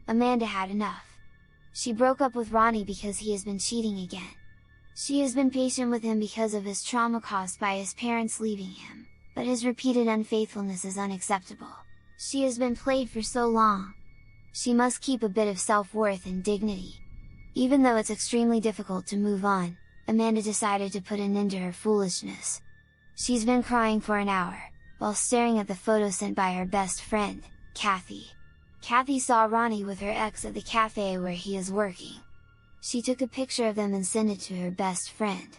Amanda had enough. She broke up with Ronnie because he has been cheating again. She has been patient with him because of his trauma caused by his parents leaving him, but his repeated unfaithfulness is unacceptable. She has been played for so long. She must keep a bit of self-worth and dignity. Even though it's extremely difficult to move on, Amanda decided to put an end to her foolishness. She's been crying for an hour, while staring at the photo sent by her best friend, Kathy. Kathy saw Ronnie with her ex at the cafe where he is working. She took a picture of them and sent it to her best friend.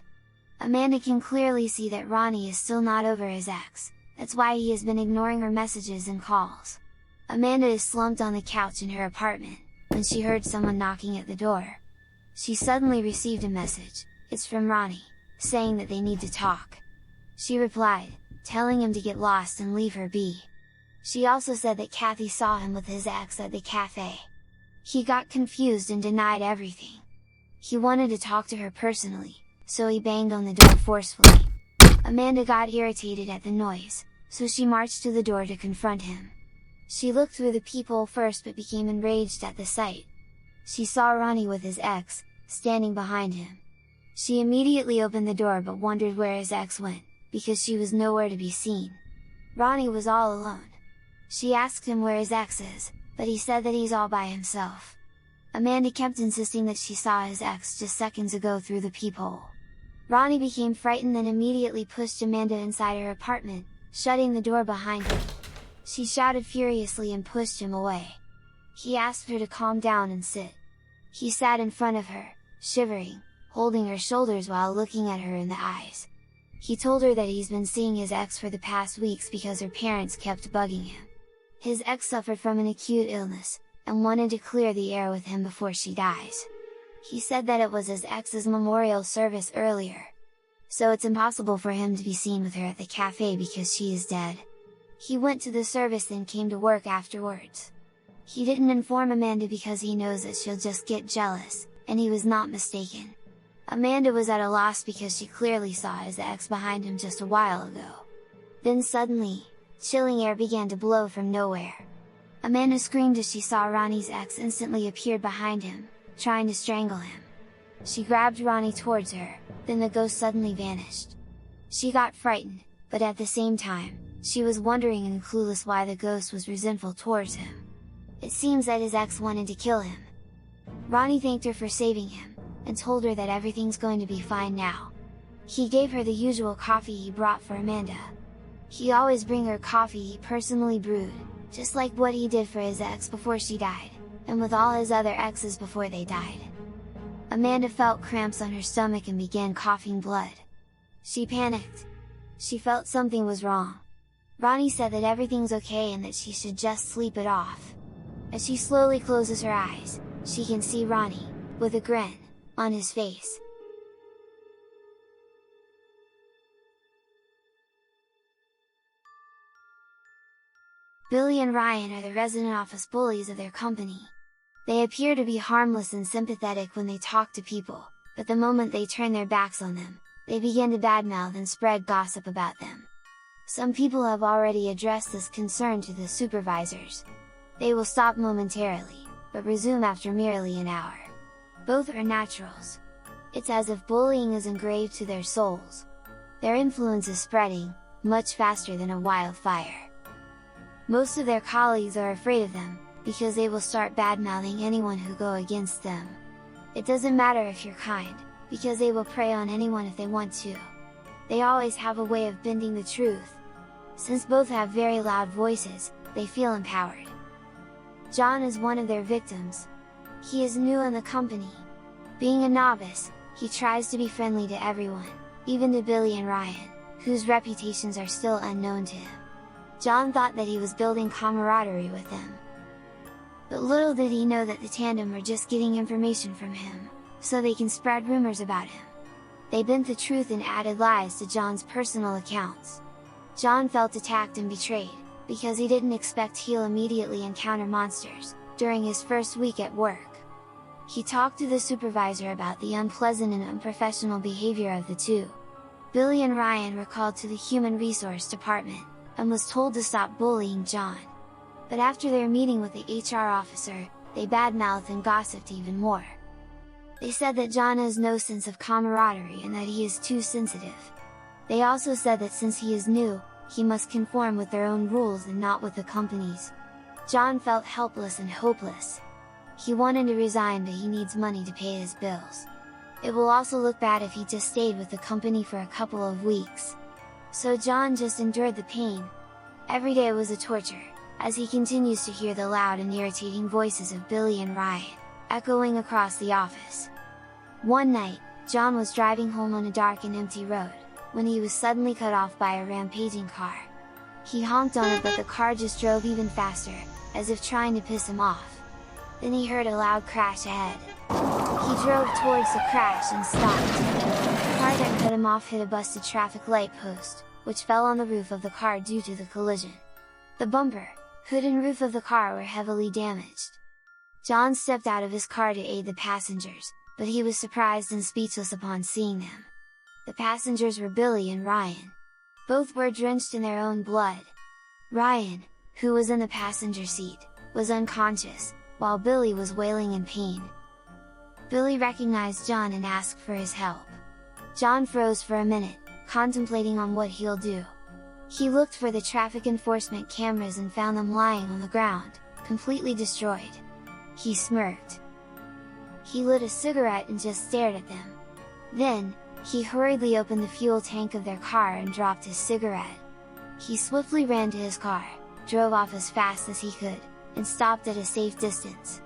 Amanda can clearly see that Ronnie is still not over his ex, that's why he has been ignoring her messages and calls. Amanda is slumped on the couch in her apartment, when she heard someone knocking at the door. She suddenly received a message, it's from Ronnie, saying that they need to talk. She replied, telling him to get lost and leave her be. She also said that Kathy saw him with his ex at the cafe. He got confused and denied everything. He wanted to talk to her personally, so he banged on the door forcefully. Amanda got irritated at the noise, so she marched to the door to confront him. She looked through the peephole first but became enraged at the sight. She saw Ronnie with his ex, standing behind him. She immediately opened the door but wondered where his ex went, because she was nowhere to be seen. Ronnie was all alone. She asked him where his ex is, but he said that he's all by himself. Amanda kept insisting that she saw his ex just seconds ago through the peephole. Ronnie became frightened and immediately pushed Amanda inside her apartment, shutting the door behind him. She shouted furiously and pushed him away. He asked her to calm down and sit. He sat in front of her, shivering, holding her shoulders while looking at her in the eyes. He told her that he's been seeing his ex for the past weeks because her parents kept bugging him. His ex suffered from an acute illness, and wanted to clear the air with him before she dies. He said that it was his ex's memorial service earlier. So it's impossible for him to be seen with her at the cafe because she is dead. He went to the service then came to work afterwards. He didn't inform Amanda because he knows that she'll just get jealous, and he was not mistaken. Amanda was at a loss because she clearly saw his ex behind him just a while ago. Then suddenly, chilling air began to blow from nowhere. Amanda screamed as she saw Ronnie's ex instantly appeared behind him, trying to strangle him. She grabbed Ronnie towards her, then the ghost suddenly vanished. She got frightened, but at the same time, she was wondering and clueless why the ghost was resentful towards him. It seems that his ex wanted to kill him. Ronnie thanked her for saving him, and told her that everything's going to be fine now. He gave her the usual coffee he brought for Amanda. He always bring her coffee he personally brewed, just like what he did for his ex before she died, and with all his other exes before they died. Amanda felt cramps on her stomach and began coughing blood. She panicked. She felt something was wrong. Ronnie said that everything's okay and that she should just sleep it off. As she slowly closes her eyes, she can see Ronnie, with a grin, on his face. Billy and Ryan are the resident office bullies of their company. They appear to be harmless and sympathetic when they talk to people, but the moment they turn their backs on them, they begin to badmouth and spread gossip about them. Some people have already addressed this concern to the supervisors. They will stop momentarily, but resume after merely an hour. Both are naturals. It's as if bullying is engraved to their souls. Their influence is spreading, much faster than a wildfire. Most of their colleagues are afraid of them, because they will start badmouthing anyone who go against them. It doesn't matter if you're kind, because they will prey on anyone if they want to. They always have a way of bending the truth. Since both have very loud voices, they feel empowered. John is one of their victims. He is new in the company. Being a novice, he tries to be friendly to everyone, even to Billy and Ryan, whose reputations are still unknown to him. John thought that he was building camaraderie with them. But little did he know that the tandem were just getting information from him, so they can spread rumors about him. They bent the truth and added lies to John's personal accounts. John felt attacked and betrayed, because he didn't expect he'll immediately encounter monsters, during his first week at work. He talked to the supervisor about the unpleasant and unprofessional behavior of the two. Billy and Ryan were called to the Human Resource Department, and was told to stop bullying John. But after their meeting with the HR officer, they badmouthed and gossiped even more. They said that John has no sense of camaraderie and that he is too sensitive. They also said that since he is new, he must conform with their own rules and not with the company's. John felt helpless and hopeless. He wanted to resign, but he needs money to pay his bills. It will also look bad if he just stayed with the company for a couple of weeks. So John just endured the pain. Every day was a torture, as he continues to hear the loud and irritating voices of Billy and Ryan, echoing across the office. One night, John was driving home on a dark and empty road, when he was suddenly cut off by a rampaging car. He honked on it, but the car just drove even faster, as if trying to piss him off. Then he heard a loud crash ahead. He drove towards the crash and stopped. The car that cut him off hit a busted traffic light post, which fell on the roof of the car due to the collision. The bumper, hood and roof of the car were heavily damaged. John stepped out of his car to aid the passengers, but he was surprised and speechless upon seeing them. The passengers were Billy and Ryan. Both were drenched in their own blood. Ryan, who was in the passenger seat, was unconscious, while Billy was wailing in pain. Billy recognized John and asked for his help. John froze for a minute, contemplating on what he'll do. He looked for the traffic enforcement cameras and found them lying on the ground, completely destroyed. He smirked. He lit a cigarette and just stared at them. Then, he hurriedly opened the fuel tank of their car and dropped his cigarette. He swiftly ran to his car, drove off as fast as he could, and stopped at a safe distance.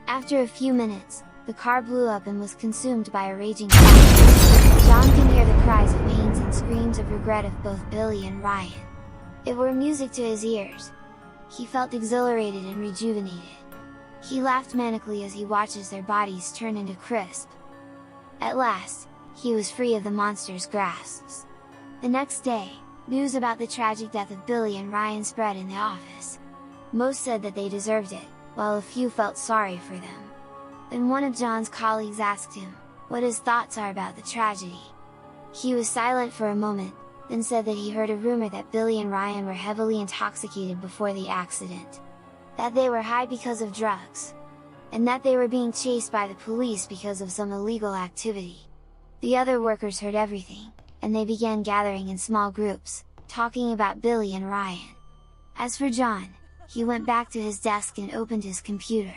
After a few minutes, the car blew up and was consumed by a raging fire. John can hear the cries of pains and screams of regret of both Billy and Ryan. It were music to his ears. He felt exhilarated and rejuvenated. He laughed manically as he watches their bodies turn into crisp. At last, he was free of the monster's grasps. The next day, news about the tragic death of Billy and Ryan spread in the office. Most said that they deserved it, while a few felt sorry for them. Then one of John's colleagues asked him, what his thoughts are about the tragedy. He was silent for a moment, then said that he heard a rumor that Billy and Ryan were heavily intoxicated before the accident. That they were high because of drugs. And that they were being chased by the police because of some illegal activity. The other workers heard everything, and they began gathering in small groups, talking about Billy and Ryan. As for John, he went back to his desk and opened his computer.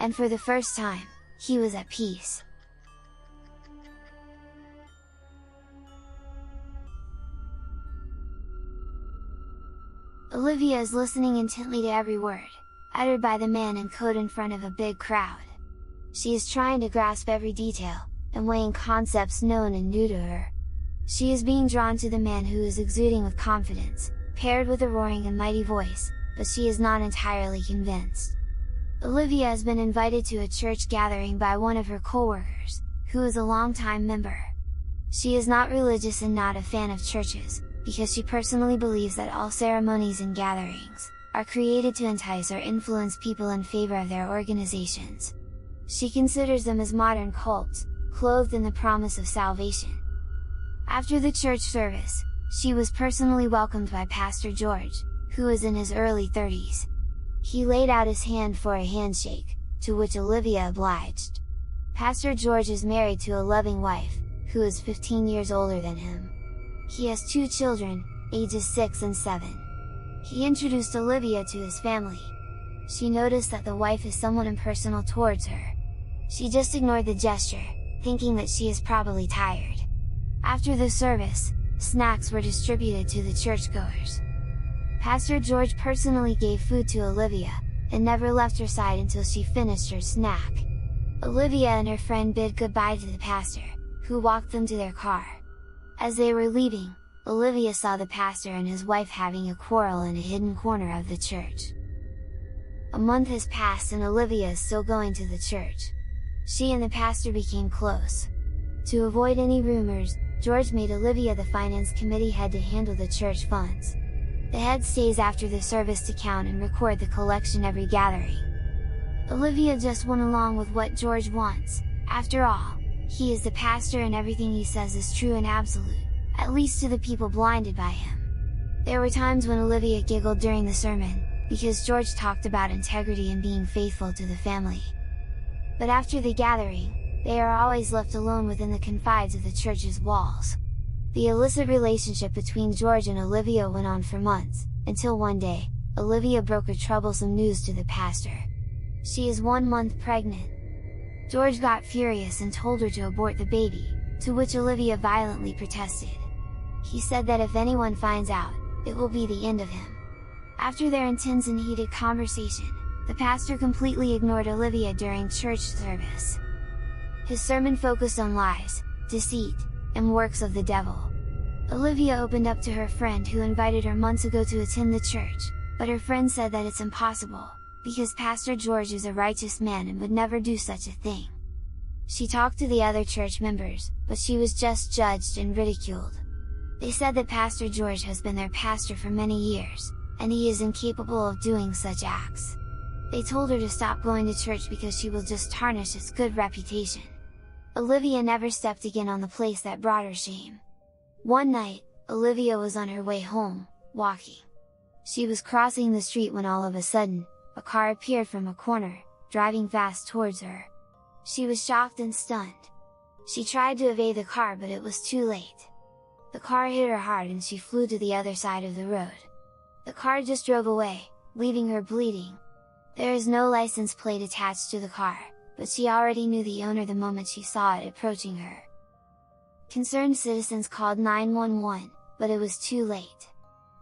And for the first time, he was at peace. Olivia is listening intently to every word, uttered by the man in coat in front of a big crowd. She is trying to grasp every detail, and weighing concepts known and new to her. She is being drawn to the man who is exuding with confidence, paired with a roaring and mighty voice, but she is not entirely convinced. Olivia has been invited to a church gathering by one of her co-workers, who is a longtime member. She is not religious and not a fan of churches, because she personally believes that all ceremonies and gatherings are created to entice or influence people in favor of their organizations. She considers them as modern cults, clothed in the promise of salvation. After the church service, she was personally welcomed by Pastor George, who is in his early 30s. He laid out his hand for a handshake, to which Olivia obliged. Pastor George is married to a loving wife, who is 15 years older than him. He has 2 children, ages 6 and 7. He introduced Olivia to his family. She noticed that the wife is somewhat impersonal towards her. She just ignored the gesture, thinking that she is probably tired. After the service, snacks were distributed to the churchgoers. Pastor George personally gave food to Olivia, and never left her side until she finished her snack. Olivia and her friend bid goodbye to the pastor, who walked them to their car. As they were leaving, Olivia saw the pastor and his wife having a quarrel in a hidden corner of the church. A month has passed and Olivia is still going to the church. She and the pastor became close. To avoid any rumors, George made Olivia the finance committee head to handle the church funds. The head stays after the service to count and record the collection every gathering. Olivia just went along with what George wants. After all, he is the pastor and everything he says is true and absolute, at least to the people blinded by him. There were times when Olivia giggled during the sermon, because George talked about integrity and being faithful to the family. But after the gathering, they are always left alone within the confines of the church's walls. The illicit relationship between George and Olivia went on for months, until one day, Olivia broke her troublesome news to the pastor. She is 1 month pregnant. George got furious and told her to abort the baby, to which Olivia violently protested. He said that if anyone finds out, it will be the end of him. After their intense and heated conversation, the pastor completely ignored Olivia during church service. His sermon focused on lies, deceit, and works of the devil. Olivia opened up to her friend who invited her months ago to attend the church, but her friend said that it's impossible, because Pastor George is a righteous man and would never do such a thing. She talked to the other church members, but she was just judged and ridiculed. They said that Pastor George has been their pastor for many years, and he is incapable of doing such acts. They told her to stop going to church because she will just tarnish its good reputation. Olivia never stepped again on the place that brought her shame. One night, Olivia was on her way home, walking. She was crossing the street when all of a sudden, a car appeared from a corner, driving fast towards her. She was shocked and stunned. She tried to evade the car but it was too late. The car hit her hard and she flew to the other side of the road. The car just drove away, leaving her bleeding. There is no license plate attached to the car, but she already knew the owner the moment she saw it approaching her. Concerned citizens called 911, but it was too late.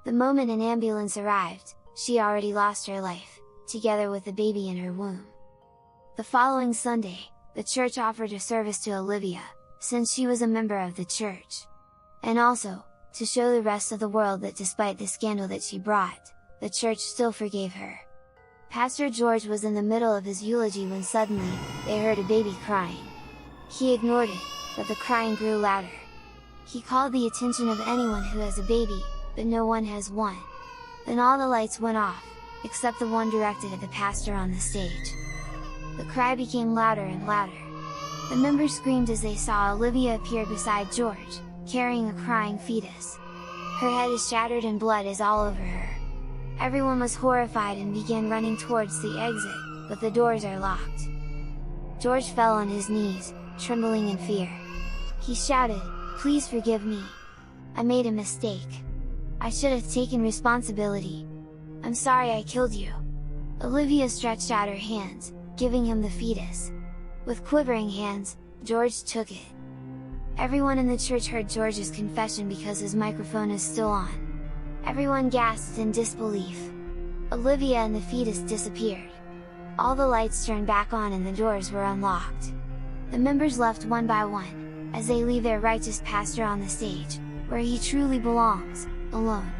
The moment an ambulance arrived, she already lost her life, together with the baby in her womb. The following Sunday, the church offered a service to Olivia, since she was a member of the church. And also, to show the rest of the world that despite the scandal that she brought, the church still forgave her. Pastor George was in the middle of his eulogy when suddenly, they heard a baby crying. He ignored it, but the crying grew louder. He called the attention of anyone who has a baby, but no one has one. Then all the lights went off, except the one directed at the pastor on the stage. The cry became louder and louder. The members screamed as they saw Olivia appear beside George, carrying a crying fetus. Her head is shattered and blood is all over her. Everyone was horrified and began running towards the exit, but the doors are locked. George fell on his knees, trembling in fear. He shouted, "Please forgive me! I made a mistake. I should have taken responsibility. I'm sorry I killed you." Olivia stretched out her hands, giving him the fetus. With quivering hands, George took it. Everyone in the church heard George's confession because his microphone is still on. Everyone gasped in disbelief. Olivia and the fetus disappeared. All the lights turned back on and the doors were unlocked. The members left one by one, as they leave their righteous pastor on the stage, where he truly belongs, alone.